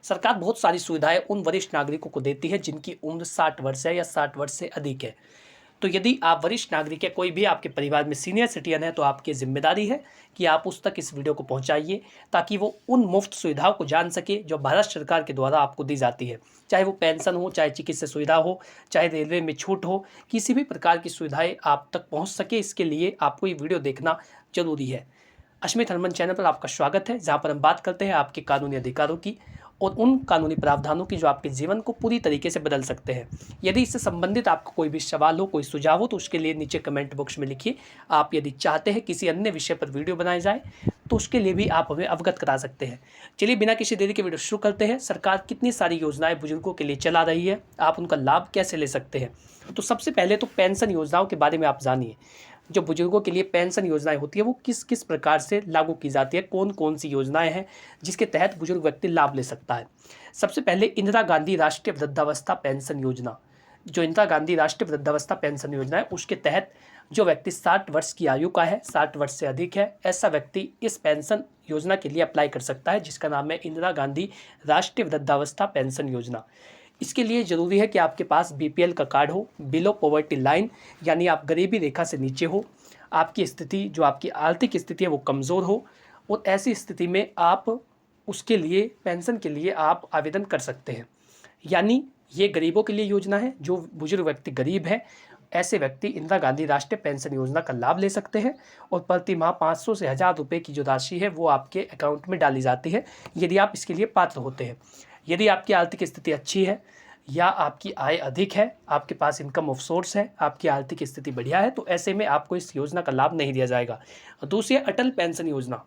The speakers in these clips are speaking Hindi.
सरकार बहुत सारी सुविधाएं उन वरिष्ठ नागरिकों को देती है जिनकी उम्र 60 वर्ष है या 60 वर्ष से अधिक है। तो यदि आप वरिष्ठ नागरिक है, कोई भी आपके परिवार में सीनियर सिटीजन है, तो आपकी जिम्मेदारी है कि आप उस तक इस वीडियो को पहुंचाइए ताकि वो उन मुफ्त सुविधाओं को जान सके जो भारत सरकार के द्वारा आपको दी जाती है। चाहे वो पेंशन हो, चाहे चिकित्सा सुविधा हो, चाहे रेलवे में छूट हो, किसी भी प्रकार की सुविधाएं आप तक पहुंच सके, इसके लिए आपको ये वीडियो देखना जरूरी है। अश्मित हरमन चैनल पर आपका स्वागत है, जहां पर हम बात करते हैं आपके कानूनी अधिकारों की और उन कानूनी प्रावधानों की जो आपके जीवन को पूरी तरीके से बदल सकते हैं। यदि इससे संबंधित आपको कोई भी सवाल हो, कोई सुझाव हो, तो उसके लिए नीचे कमेंट बॉक्स में लिखिए। आप यदि चाहते हैं किसी अन्य विषय पर वीडियो बनाए जाए तो उसके लिए भी आप हमें अवगत करा सकते हैं। चलिए बिना किसी देरी के वीडियो शुरू करते हैं। सरकार कितनी सारी योजनाएं बुजुर्गों के लिए चला रही है, आप उनका लाभ कैसे ले सकते हैं। तो सबसे पहले तो पेंशन योजनाओं के बारे में आप जानिए। जो बुजुर्गों के लिए पेंशन योजनाएं होती है वो किस किस प्रकार से लागू की जाती है, कौन कौन सी योजनाएं हैं जिसके तहत बुजुर्ग व्यक्ति लाभ ले सकता है। सबसे पहले इंदिरा गांधी राष्ट्रीय वृद्धावस्था पेंशन योजना। जो इंदिरा गांधी राष्ट्रीय वृद्धावस्था पेंशन योजना है उसके तहत जो व्यक्ति 60 वर्ष की आयु का है, 60 वर्ष से अधिक है, ऐसा व्यक्ति इस पेंशन योजना के लिए अप्लाई कर सकता है, जिसका नाम है इंदिरा गांधी राष्ट्रीय वृद्धावस्था पेंशन योजना। इसके लिए ज़रूरी है कि आपके पास बीपीएल का कार्ड हो, बिलो पॉवर्टी लाइन, यानी आप गरीबी रेखा से नीचे हो, आपकी स्थिति, जो आपकी आर्थिक स्थिति है वो कमज़ोर हो, और ऐसी स्थिति में आप उसके लिए, पेंशन के लिए आप आवेदन कर सकते हैं। यानी ये गरीबों के लिए योजना है। जो बुजुर्ग व्यक्ति गरीब है, ऐसे व्यक्ति इंदिरा गांधी राष्ट्रीय पेंशन योजना का लाभ ले सकते हैं, और प्रति माह 500 से 1000 रुपये की जो राशि है वो आपके अकाउंट में डाली जाती है यदि आप इसके लिए पात्र होते हैं। यदि आपकी आर्थिक स्थिति अच्छी है या आपकी आय अधिक है, आपके पास इनकम ऑफ सोर्स है, आपकी आर्थिक स्थिति बढ़िया है, तो ऐसे में आपको इस योजना का लाभ नहीं दिया जाएगा। दूसरी है अटल पेंशन योजना।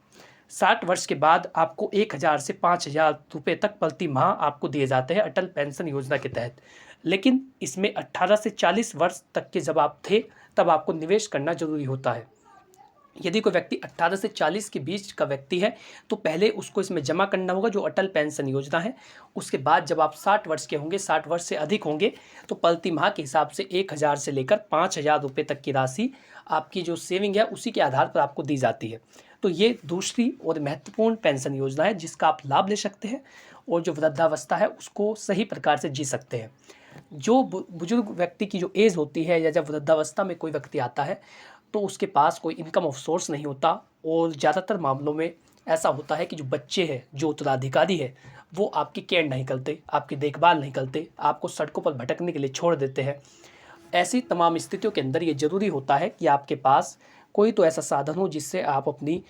60 वर्ष के बाद आपको 1000 से 5000 रुपये तक प्रति माह आपको दिए जाते हैं अटल पेंशन योजना के तहत। लेकिन इसमें 18 से 40 वर्ष तक के जब आप थे तब आपको निवेश करना जरूरी होता है। यदि कोई व्यक्ति 18 से 40 के बीच का व्यक्ति है तो पहले उसको इसमें जमा करना होगा जो अटल पेंशन योजना है। उसके बाद जब आप 60 वर्ष के होंगे, 60 वर्ष से अधिक होंगे, तो प्रति माह के हिसाब से 1000 से लेकर 5000 रुपये तक की राशि आपकी जो सेविंग है उसी के आधार पर आपको दी जाती है। तो ये दूसरी और महत्वपूर्ण पेंशन योजना है जिसका आप लाभ ले सकते हैं और जो वृद्धावस्था है उसको सही प्रकार से जी सकते हैं। जो बुजुर्ग व्यक्ति की जो एज होती है या जब वृद्धावस्था में कोई व्यक्ति आता है तो उसके पास कोई इनकम ऑफ सोर्स नहीं होता, और ज़्यादातर मामलों में ऐसा होता है कि जो बच्चे हैं, जो उत्तराधिकारी है, वो आपकी केयर नहीं करते, आपकी देखभाल नहीं करते, आपको सड़कों पर भटकने के लिए छोड़ देते हैं। ऐसी तमाम स्थितियों के अंदर ये ज़रूरी होता है कि आपके पास कोई तो ऐसा साधन हो जिससे आप अपनी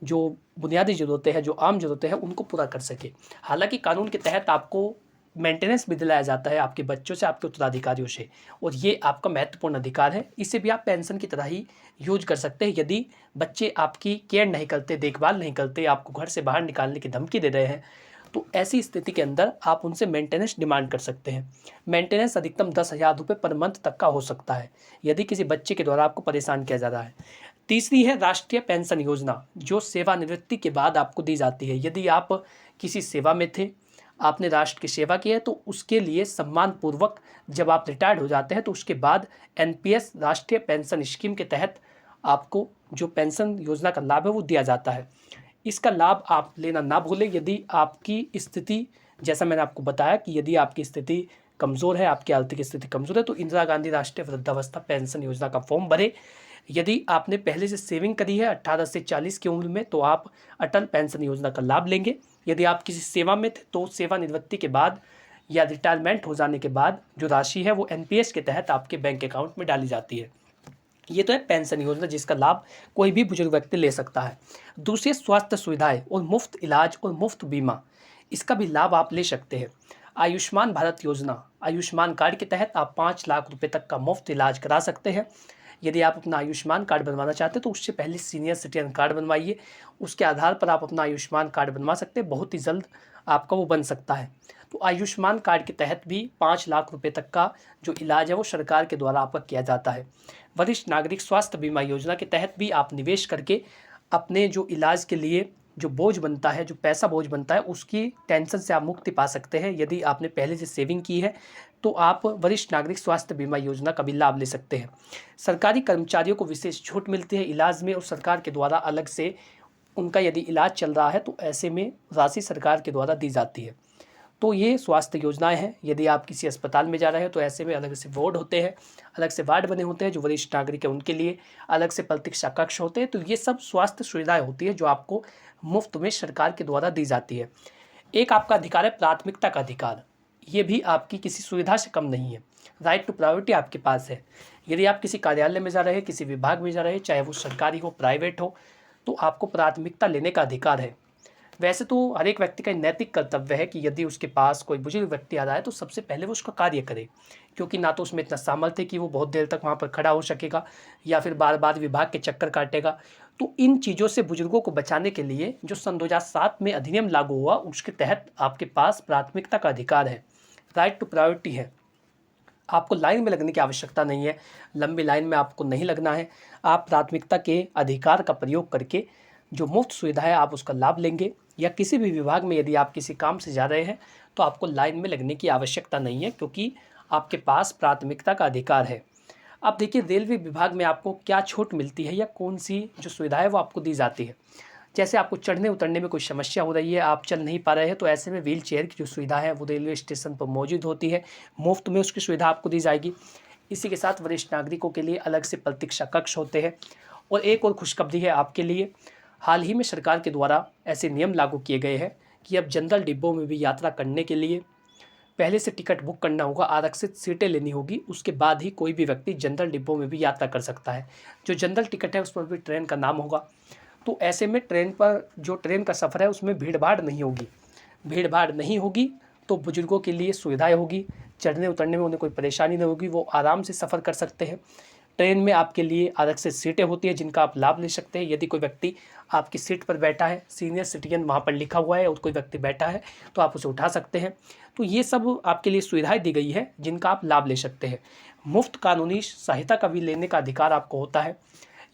जो बुनियादी ज़रूरतें हैं, जो आम ज़रूरतें हैं, उनको पूरा कर सके। हालांकि कानून के तहत आपको मेंटेनेंस भी दिलाया जाता है आपके बच्चों से, आपके उत्तराधिकारियों से, और ये आपका महत्वपूर्ण अधिकार है। इसे भी आप पेंशन की तरह ही यूज कर सकते हैं। यदि बच्चे आपकी केयर नहीं करते, देखभाल नहीं करते, आपको घर से बाहर निकालने की धमकी दे रहे हैं, तो ऐसी स्थिति के अंदर आप उनसे मेंटेनेंस डिमांड कर सकते हैं। मेंटेनेंस अधिकतम 10,000 रुपये पर मंथ तक का हो सकता है यदि किसी बच्चे के द्वारा आपको परेशान किया जा रहा है। तीसरी है राष्ट्रीय पेंशन योजना, जो सेवानिवृत्ति के बाद आपको दी जाती है। यदि आप किसी सेवा में थे, आपने राष्ट्र की सेवा की है, तो उसके लिए सम्मानपूर्वक जब आप रिटायर्ड हो जाते हैं तो उसके बाद एनपीएस राष्ट्रीय पेंशन स्कीम के तहत आपको जो पेंशन योजना का लाभ है वो दिया जाता है। इसका लाभ आप लेना ना भूलें। यदि आपकी स्थिति, जैसा मैंने आपको बताया कि यदि आपकी स्थिति कमज़ोर है, आपकी आर्थिक स्थिति कमज़ोर है, तो इंदिरा गांधी राष्ट्रीय वृद्धावस्था पेंशन योजना का फॉर्म भरें। यदि आपने पहले से सेविंग करी है 18 से 40 की उम्र में, तो आप अटल पेंशन योजना का लाभ लेंगे। यदि आप किसी सेवा में थे तो सेवानिवृत्ति के बाद या रिटायरमेंट हो जाने के बाद जो राशि है वो एनपीएस के तहत आपके बैंक अकाउंट में डाली जाती है। ये तो है पेंशन योजना जिसका लाभ कोई भी बुजुर्ग व्यक्ति ले सकता है। दूसरी स्वास्थ्य सुविधाएं और मुफ्त इलाज और मुफ्त बीमा, इसका भी लाभ आप ले सकते हैं। आयुष्मान भारत योजना, आयुष्मान कार्ड के तहत आप 5 लाख रुपए तक का मुफ्त इलाज करा सकते हैं। यदि आप अपना आयुष्मान कार्ड बनवाना चाहते हैं तो उससे पहले सीनियर सिटीजन कार्ड बनवाइए, उसके आधार पर आप अपना आयुष्मान कार्ड बनवा सकते हैं। बहुत ही जल्द आपका वो बन सकता है। तो आयुष्मान कार्ड के तहत भी 5 लाख रुपए तक का जो इलाज है वो सरकार के द्वारा आपका किया जाता है। वरिष्ठ नागरिक स्वास्थ्य बीमा योजना के तहत भी आप निवेश करके अपने जो इलाज के लिए जो बोझ बनता है, जो पैसा बोझ बनता है, उसकी टेंशन से आप मुक्ति पा सकते हैं। यदि आपने पहले से सेविंग की है तो आप वरिष्ठ नागरिक स्वास्थ्य बीमा योजना का भी लाभ ले सकते हैं। सरकारी कर्मचारियों को विशेष छूट मिलती है इलाज में, और सरकार के द्वारा अलग से उनका यदि इलाज चल रहा है तो ऐसे में राशि सरकार के द्वारा दी जाती है। तो ये स्वास्थ्य योजनाएं हैं। यदि आप किसी अस्पताल में जा रहे हैं तो ऐसे में अलग से वार्ड होते हैं, अलग से वार्ड बने होते हैं जो वरिष्ठ नागरिक है उनके लिए, अलग से प्रतीक्षा कक्ष होते हैं। तो ये सब स्वास्थ्य सुविधाएं होती है जो आपको मुफ्त में सरकार के द्वारा दी जाती है। एक आपका अधिकार है प्राथमिकता का अधिकार, ये भी आपकी किसी सुविधा से कम नहीं है। राइट टू प्रायोरिटी आपके पास है। यदि आप किसी कार्यालय में जा रहे हैं, किसी विभाग में जा रहे हैं, चाहे वो सरकारी हो प्राइवेट हो, तो आपको प्राथमिकता लेने का अधिकार है। वैसे तो हर एक व्यक्ति का नैतिक कर्तव्य है कि यदि उसके पास कोई बुजुर्ग व्यक्ति आ रहा है तो सबसे पहले वो उसका कार्य करे, क्योंकि ना तो उसमें इतना सामर्थ्य है कि वो बहुत देर तक वहाँ पर खड़ा हो सकेगा या फिर बार बार विभाग के चक्कर काटेगा। तो इन चीज़ों से बुजुर्गों को बचाने के लिए जो सन 2007 में अधिनियम लागू हुआ उसके तहत आपके पास प्राथमिकता का अधिकार है, राइट टू प्रायोरिटी है। आपको लाइन में लगने की आवश्यकता नहीं है, लंबी लाइन में आपको नहीं लगना है। आप प्राथमिकता के अधिकार का प्रयोग करके जो मुफ्त सुविधा है आप उसका लाभ लेंगे, या किसी भी विभाग में यदि आप किसी काम से जा रहे हैं तो आपको लाइन में लगने की आवश्यकता नहीं है, क्योंकि आपके पास प्राथमिकता का अधिकार है। अब देखिए रेलवे विभाग में आपको क्या छूट मिलती है या कौन सी जो सुविधा है वो आपको दी जाती है। जैसे आपको चढ़ने उतरने में कोई समस्या हो रही है, आप चल नहीं पा रहे हैं, तो ऐसे में व्हील चेयर की जो सुविधा है वो रेलवे स्टेशन पर मौजूद होती है, मुफ्त में उसकी सुविधा आपको दी जाएगी। इसी के साथ वरिष्ठ नागरिकों के लिए अलग से प्रतीक्षा कक्ष होते हैं। और एक और खुशखबरी है आपके लिए, हाल ही में सरकार के द्वारा ऐसे नियम लागू किए गए हैं कि अब जनरल डिब्बों में भी यात्रा करने के लिए पहले से टिकट बुक करना होगा, आरक्षित सीटें लेनी होगी, उसके बाद ही कोई भी व्यक्ति जनरल डिब्बों में भी यात्रा कर सकता है। जो जनरल टिकट है उस पर भी ट्रेन का नाम होगा। तो ऐसे में ट्रेन पर जो ट्रेन का सफ़र है उसमें भीड़ भाड़ नहीं होगी। भीड़ भाड़ नहीं होगी तो बुजुर्गों के लिए सुविधाएं होगी, चढ़ने उतरने में उन्हें कोई परेशानी नहीं होगी, वो आराम से सफ़र कर सकते हैं। ट्रेन में आपके लिए आरक्षित सीटें होती है जिनका आप लाभ ले सकते हैं। यदि कोई व्यक्ति आपकी सीट पर बैठा है, सीनियर सिटीजन वहाँ पर लिखा हुआ है और कोई व्यक्ति बैठा है तो आप उसे उठा सकते हैं। तो ये सब आपके लिए सुविधाएं दी गई है जिनका आप लाभ ले सकते हैं। मुफ्त कानूनी सहायता का भी लेने का अधिकार आपको होता है।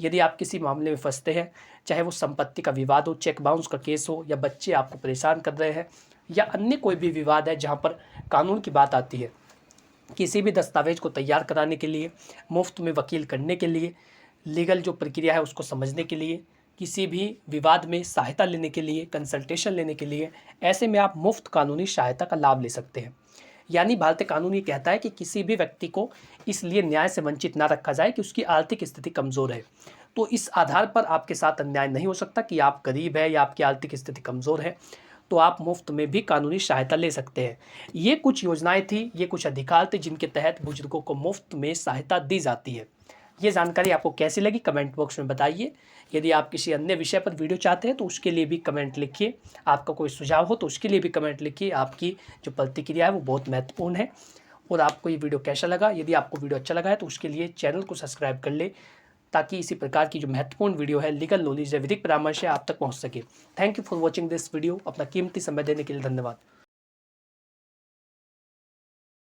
यदि आप किसी मामले में फंसते हैं, चाहे वो संपत्ति का विवाद हो, चेक बाउंस का केस हो, या बच्चे आपको परेशान कर रहे हैं, या अन्य कोई भी विवाद है जहाँ पर कानून की बात आती है, किसी भी दस्तावेज को तैयार कराने के लिए, मुफ्त में वकील करने के लिए, लीगल जो प्रक्रिया है उसको समझने के लिए, किसी भी विवाद में सहायता लेने के लिए, कंसल्टेशन लेने के लिए, ऐसे में आप मुफ्त कानूनी सहायता का लाभ ले सकते हैं। यानी भारतीय कानून ये कहता है कि किसी भी व्यक्ति को इसलिए न्याय से वंचित ना रखा जाए कि उसकी आर्थिक स्थिति कमज़ोर है। तो इस आधार पर आपके साथ अन्याय नहीं हो सकता कि आप गरीब है या आपकी आर्थिक स्थिति कमज़ोर है, तो आप मुफ्त में भी कानूनी सहायता ले सकते हैं। ये कुछ योजनाएं थी, ये कुछ अधिकार थे जिनके तहत बुजुर्गों को मुफ्त में सहायता दी जाती है। ये जानकारी आपको कैसी लगी कमेंट बॉक्स में बताइए। यदि आप किसी अन्य विषय पर वीडियो चाहते हैं तो उसके लिए भी कमेंट लिखिए। आपका कोई सुझाव हो तो उसके लिए भी कमेंट लिखिए। आपकी जो प्रतिक्रिया है वो बहुत महत्वपूर्ण है। और आपको ये वीडियो कैसा लगा, यदि आपको वीडियो अच्छा लगा है तो उसके लिए चैनल को सब्सक्राइब कर ले, ताकि इसी प्रकार की जो महत्वपूर्ण वीडियो है, लीगल नॉलेज है, विधिक परामर्श है, आप तक पहुंच सके। Thank you for watching this video. अपना कीमती समय देने के लिए धन्यवाद।